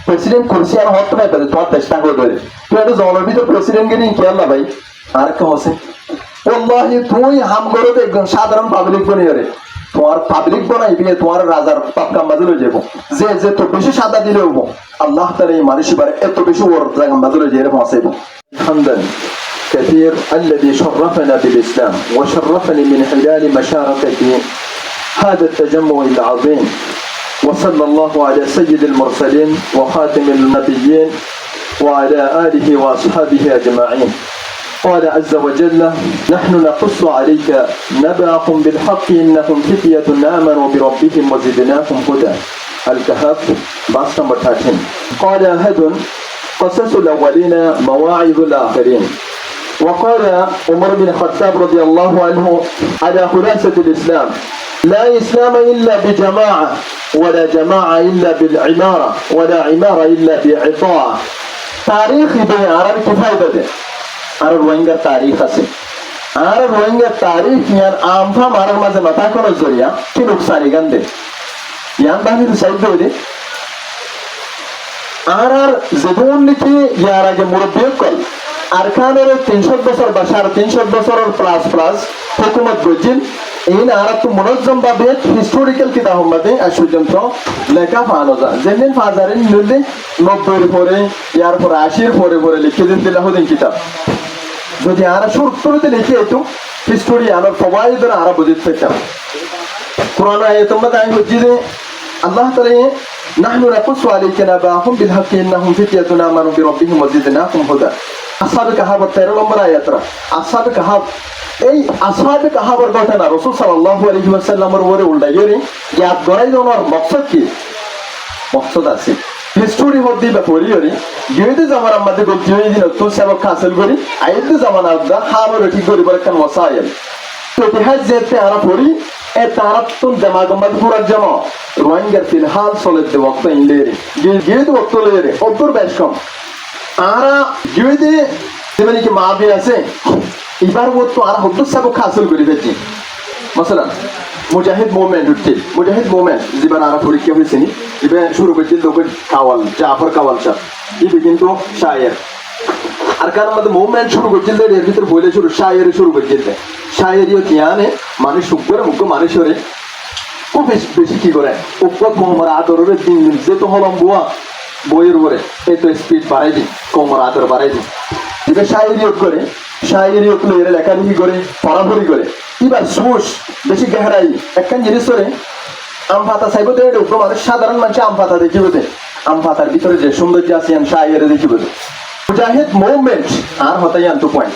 President কুরসি আর হত নাই পারে তোমার চেষ্টা করে ধরে তুই একটা জনবিত প্রেসিডেন্ট কে নিয়ে কি আল্লাহ ভাই আর কেউ আছে ওল্লাহি তুই হাম করে একজন সাধারণ পাবলিক বনি রে তোমার পাবলিক বনাইবি তোমার রাজার পাপকাম বাজে লই যাবো যে যে তো বেশি সাদা দিলে হবো আল্লাহ তাআলা এই মানুষ বারে এত বেশি ওর জায়গা বাজে লই যাবে পৌঁছাইবো হামদান كثير الذي شرفنا بالإسلام وشرفني من خلال مشاركتي هذا التجمع العظيم وصلى الله على سيد المرسلين وخاتم النبيين وعلى آله وأصحابه أجمعين قال عز وجل نحن نقص عليك نبأهم بالحق إنهم فتية آمنوا بربهم وزدناهم هدى الكهف verse number 13 قال هد قصص الأولين مواعظ الآخرين وقال عمر بن الخطاب رضي الله عنه على خلاصة الإسلام لا إسلام إلا بجماعة ولا جماعة إلا بالعمارة ولا عمارة إلا بعطاء تاريخ بيعرف كفاية ده আর রোহিঙ্গার তারিখ আছে আর রোহিঙ্গার তারিখ ইয়ার আমফা মারার মাঝে মাথা কোন জরিয়া কি নুকসানি গান্দে ইয়ান বাহির সাইড দে আর জীবন নীতি ইয়ার আগে মুরব্বী কল আরকানের 300 বছর বা 350 বছরের প্লাস প্লাস হুকুমত গজিন এই না আর তো মনোজ্জম ভাবে হিস্টোরিক্যাল কিতাব মধ্যে পর্যন্ত লেখা পাওয়া যায় যেদিন ফাজারের নিলে 90 এর পরে ইয়ার পরে 80 এর পরে পরে লিখে দিন দিলা হদিন কিতাব যদি আরা শুরুতে লিখে তো হিস্টোরি আর ফওয়াইদের আরা বুঝতে পেতাম কোরআন আয়াতের মধ্যে আমি বলছি যে আল্লাহ তাআলা নাহনু নাকুসু আলাইকা নাবাহুম বিল হাক্কি ইন্নাহুম ফিতয়াতুন আমানু বিরাব্বিহিম ওয়াজিদনাহুম হুদা আসহাবে কাহাব 13 নম্বর আয়াতরা আসহাবে কাহাব এই আসহাবে কাহাবের ঘটনা রাসূল সাল্লাল্লাহু আলাইহি ওয়াসাল্লামের উপরে উল্টাইয়ে ইয়াদ করাই দেওয়ার মকসদ কি মকসদ আছে হিস্টোরি হদ্দি বা পরিয়রি গিয়েতে জামান আমাদের গলতি হয়ে দিন তো সেবক হাসিল করি আইতে জামান আদা হামর ঠিক করি বলে কেন ওয়াসাইল তো ইতিহাস যেতে আরা পড়ি এ তারাতুন জামাগমাদ পুরা জামা রোহিঙ্গার ফিলহাল সলেদ দে ওয়াক্ত ইনলেরে গিয়েতে ওয়াক্ত লেরে অপর বেশকম আরা গিয়েতে যেমন কি মাবি আছে এবার ও তো আর হদ্দ সেবক হাসিল করি বেজি মাসালান মুজাহিদ মুভমেন্ট উঠতে মুজাহিদ মুভমেন্ট জীবন আরা পরীক্ষা হয়েছে নি এবার শুরু করছে লোক কাওয়াল জাফর কাওয়াল শাহ ইবি কিন্তু শায়ের আর কারণ আমাদের মুভমেন্ট শুরু করছিল এর ভিতর বলে শুরু শায়ের শুরু করছিল শায়েরিও জ্ঞানে মানুষ সুখরে মুখ মানুষরে খুব বেশি কি করে উপর কোমর আদরের দিন দিন যে তো হলাম বুয়া বইয়ের উপরে এই তো স্পিড বাড়াই দিই কোমর আদর বাড়াই দিই এবার শায়েরিও করে শায়েরিও এর লেখালেখি করে পড়াপড়ি করে এবার সুস বেশি গেহরাই একখান জিনিস করে আম পাতা চাইব তো এটা উপর মানুষ সাধারণ মানুষ আম পাতা দেখিব আম পাতার ভিতরে যে সৌন্দর্য আছে আমি শায়েরে দেখিব মুজাহিদ মুভমেন্ট আর হতাই আনতো পয়েন্ট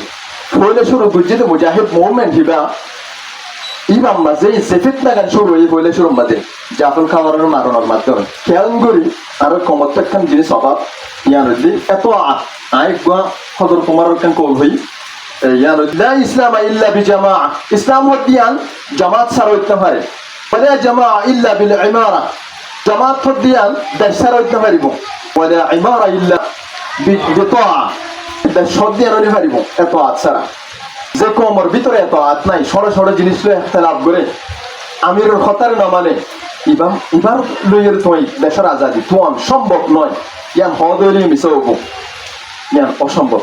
হইলে শুরু বুঝছি তো মুজাহিদ মুভমেন্ট হিবা ইমাম মাঝে সেফিত নাগান শুরু হয়ে হইলে শুরু মাঝে জাফর খাওয়ানোর মারণের মাধ্যমে খেয়াল করি আর কমত একখান জিনিস অভাব ইয়ান হইলি এত আয় গুয়া হজর কুমারের খান কল হই ইয়ান লা ইসলাম ইল্লা বিজামা ইসলাম হদিয়ান জামাত ছাড়া হইতে পারে ولا جماعة إلا بالعمارة جماعة فرديان دشار ويتنفربو ولا عمارة إلا بطاعة دشار ديان ونفربو اطاعت سرا যে কোমর ভিতরে এতআত নাই সরে সরে জিনিস লয়ে ইখতিলাফ করে আমিরের খতার না মানে ইবার লইয়ের তুই দেশের আজাদি তোম সম্ভব নয় ইয়ান হদলি মিসওবো ইয়ান অসম্ভব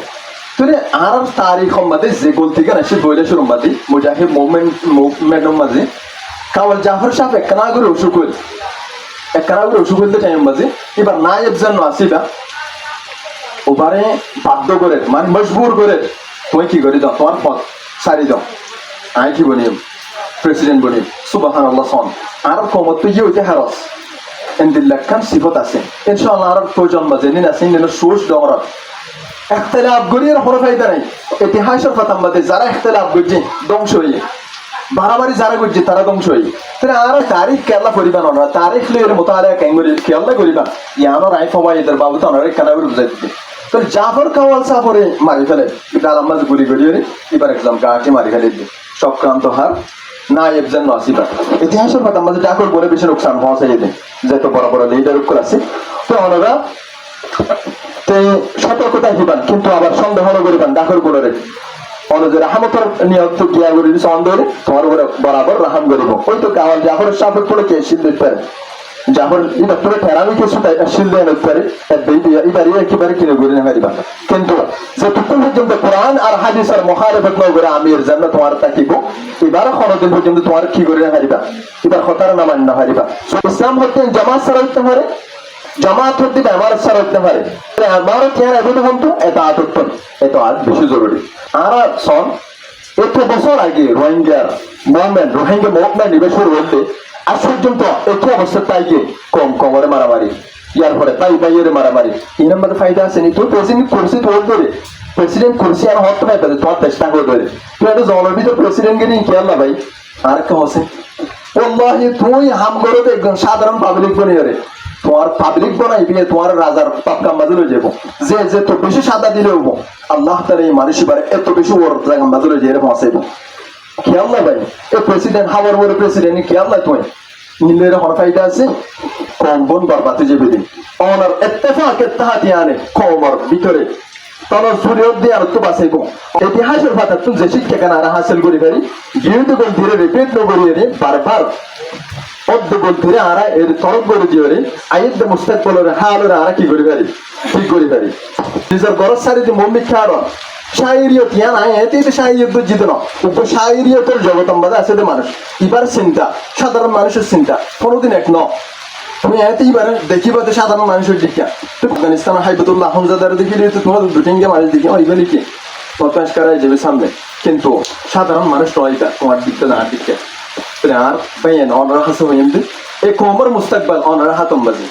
তুই আর তারিখ সম্বন্ধে যে গলতি করে সে বইলে শুরু মাদি মুজাহিদ মুভমেন্ট মাঝে কাওয়াল জাফর সাহেব একখানা করে ওষুধ বলতে চাই মাঝে এবার না একজন আসিবা ওবারে বাধ্য করে মানে মজবুর করে তুমি কি করে দাও তোমার পথ সারি দাও আই কি বলি প্রেসিডেন্ট বলি সুবহানাল্লাহ সন আর কমত তো ইয়ে হারস এন্দিল্লাহ খান সিফত আছে ইনশাআল্লাহ আর প্রয়োজন মাঝে নিন আছে নিন সোর্স দমরা ইখতিলাফ গরির হর ফায়দা নাই ইতিহাসের ফাতাম মাঝে যারা ইখতিলাফ করছে ধ্বংস হয়ে বাড়াবাড়ি যারা করছে তারা ধ্বংস হই তাহলে আর তারিখ কেলা করিবা না তারিখ লইয়ের মতো আর কেলা করিবা ইয়ানোর আই ফমাই এদের বাবু তো অনেক কেনাবে বুঝাই দিতে তো জাফর কাওয়াল সাফরে মারি ফেলে গাল আম্মাজ গুলি গড়িয়ে এবার একদম গাঁটে মারি ফেলে দিবে সক্রান্ত হার না একজন আসিবা ইতিহাসের কথা আমাদের ডাকর বলে বেশি নোকসান পৌঁছাই দেয় যেহেতু বড় বড় লিডার উপর আছে তো ওনারা সতর্কতা দিবেন কিন্তু আবার সন্দেহ করিবেন ডাকর বলে অনুযায়ী রাহমতর নিয়ত গিয়া করি সন্দেহ তোমার উপরে বরাবর রাহাম করিব ওই তো কাওয়াল জাফর সাফর পড়ে কে সিদ্ধ পারে যাহর এটা পুরো ঠেরামি কিছু শিলদে পারে এবারে একেবারে কিনে ঘুরে না পারিবা কিন্তু যতক্ষণ পর্যন্ত কোরআন আর হাদিস আর মুখারেফত না করে আমি এর জন্য তোমার তাকিব এবার কোনদিন পর্যন্ত তোমার কি করে না পারিবা এবার খতার না মান না পারিবা ইসলাম হতে জামাত ছাড়া হতে পারে জামাত হতে আমার ছাড়া হতে পারে আমারও কেন এগুলো কিন্তু এটা আটত্তন এটা আজ বেশি জরুরি আর সন এত বছর আগে রোহিঙ্গার মুভমেন্ট নিবে শুরু হতে আজ পর্যন্ত একই অবস্থা তাই গিয়ে কম কমরে মারামারি ইয়ার ফলে তাই বাইয়ের মারামারি এই নম্বরে ফায়দা আছে নি তুই প্রেসিডেন্ট করছি তোর ধরে প্রেসিডেন্ট করছি আর হতে পাই পারে তোমার চেষ্টা করে ধরে তুই একটা জলের ভিতরে প্রেসিডেন্ট কে নিয়ে খেয়াল ভাই আর কেউ আছে ওল্লাহি তুই হাম করে একজন সাধারণ পাবলিক বনিয়ে রে তোমার পাবলিক বনাই বিয়ে তোমার রাজার পাপকাম বাজে যাবো যে তো বেশি সাদা দিলে হবো আল্লাহ তার এই মানুষ এবার এত বেশি ওর জায়গা বাজে যে এরকম আছে খেয়াল না ভাই এ প্রেসিডেন্ট হাওয়ার বড় প্রেসিডেন্ট খেয়াল না তুই নিলে হর ফায়দা আছে কম বোন বরবাতে যাবে দিন অনার ইত্তেফাক ইত্তেহাদি আনে কমর ভিতরে তখন সুরিয়ত দিয়ে আর তো বাঁচাইব ইতিহাসের ভাষা তুই যে শিক্ষা কেন আর হাসিল করি পারি গিয়ে গোল ধীরে রিপিট নগরিয়ে রে বারবার অর্ধ গোল ধীরে আরা এর তরফ করে দিয়ে রে আইদ মুস্তাকবলের হালের আরা কি করি পারি ঠিক করি পারি নিজের গরজ সারি যে মম্মি খাওয়ার শায়রিয়ত ইয়া না এতে শায়রিয়ত বুঝিত না উপ শায়রিয়তের জগৎ আমাদের আছে মানুষ এবার চিন্তা সাধারণ মানুষের চিন্তা কোনোদিন এক ন তুমি এতে এবার দেখিবা যে সাধারণ মানুষের দিকে তো আফগানিস্তান হাইবুতুল্লাহ হামজাদার দেখিলে তো তোমার দুটিঙ্গে মানুষ দিকে ওইগুলি কি প্রকাশ করাই যাবে সামনে কিন্তু সাধারণ মানুষ নয় তোমার দিকটা না দিকে আর বাইন অনার হাসে হইন্দি এই কোমর মুস্তাকবাল অনার হাতম বাজি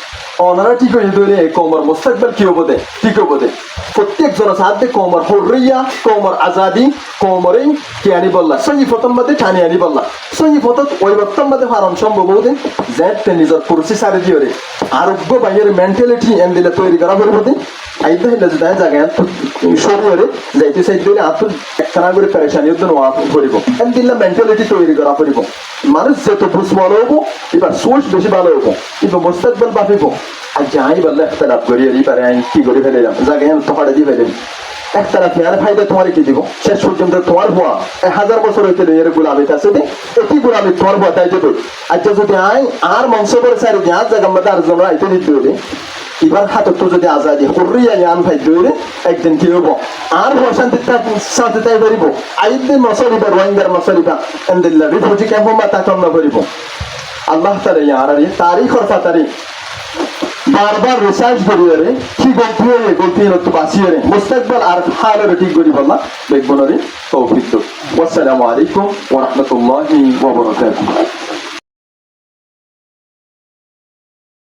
অনারা ঠিক হয়ে ধরে কোমর মুস্তাকবাল কি হবো দে ঠিক হবো দে প্রত্যেক জন সাথে কোমর হরিয়া কোমর আজাদি কোমরে কি আনি বললা সহি প্রথম বাদে টানি আনি বললা সহি প্রথম ওই বর্তম বাদে হারণ সম্ভব হতে যে নিজের পুরুষি সারি দিয়ে রে আরোগ্য বাইরের মেন্টালিটি এন দিলে তৈরি করা করবো দিন আইতে হইলে যে জায়গায় শরীরে যাইতে চাই দিলে আতুর একখানা করে পেরেশানি উদ্দিন ওয়া করিব এন দিলে মেন্টালিটি তৈরি করা করিব মানুষ যত বুঝ ভালো হবো এবার সোর্স বেশি ভালো হবো কিন্তু মোস্তাকবাল বাপিব আর যাই বললে একটা লাভ করি এবারে আমি কি করে ফেলেলাম জায়গায় আমি তোহাড়ে দিয়ে ফেলেন একটা লাভ আর ফায়দা তোমার কি দিব শেষ পর্যন্ত তোমার ভুয়া 1000 বছর হইতে এর গোলামিতে আছে একই গোলামি তোমার ভুয়া তাই যাবে আচ্ছা যদি আই আর মংস করে সারি দিয়ে আর জায়গা মধ্যে আর জন আইতে দিতে হবে এবার হাতত তো যদি আজাদি হরিয়া আন ভাই ধরে একদিন কি হবো আর শান্তি তাই পারিব আইদিন মশলিবা রোহিঙ্গার মশলিবা এন্দিল্লা রিফিউজি ক্যাম্প মাতা কম না করিব আল্লাহ তাআলা ইয়ারারি তারিখর ফাতারি বারবার রিসার্চ করিয়ে রে কি গল্পি তো বাঁচিয়ে রে মুস্তাকবাল আর হালের ঠিক করি বললা দেখবো না রে তৌফিক। আসসালামু আলাইকুম ওয়া রাহমাতুল্লাহি ওয়া বারাকাতুহু।